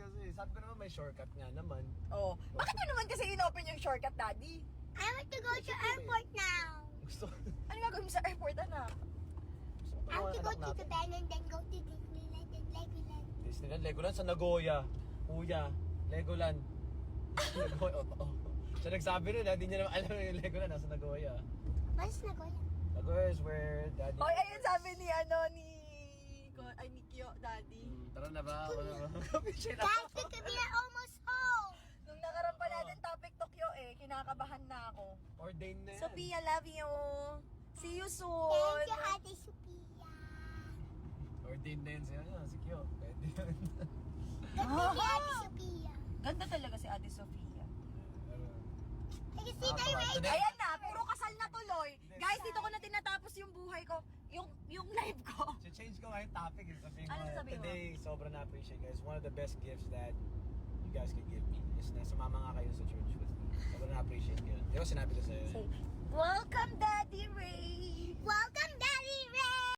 kasi. Sabi ko naman may shortcut nga naman. Oh. Bakit mo naman kasi inopen yung shortcut, Daddy? I want to go to airport now. Gusto ko. Ano gagawin mo sa airport, anak? Gusto ko I want to go anak to Japan and then go to Disneyland and Legoland. Disneyland, Legoland sa Nagoya. Kuya, Legoland. Nagoya, oh. Siya nagsabi rin, hindi niya naman alam yung Legoland, nasa Nagoya. What's Nagoya? Nagoya is where daddy... Hoy, ayun sabi ni Kyo, Daddy. Tara na ba? Ako na ba? Kapit na Guys, look at me, I'm almost home. Nung nakaram pa natin topic Tokyo kinakabahan na ako. Ordained na yan. Sophia, love you. See you Thank soon. you, Ate Sophia. Ordained na yan siya. Si Kyo. Pwede yun. Thank you, Ate Sophia. Ganda talaga si Ate Sophia. I can see the rain. Ayan na, puro kasal na tuloy. Guys, dito ko na tinatapos yung buhay ko. Yung live ko. Change ko nga yung topic. Sabihin ko, Ano sabihin mo? today, sobrang na-appreciate guys. One of the best gifts that you guys can give me is na sumama nga kayo sa church with me. Sobrang na-appreciate ko yun. Di ba sinabi ko sa'yo? Welcome, Daddy Ray. Welcome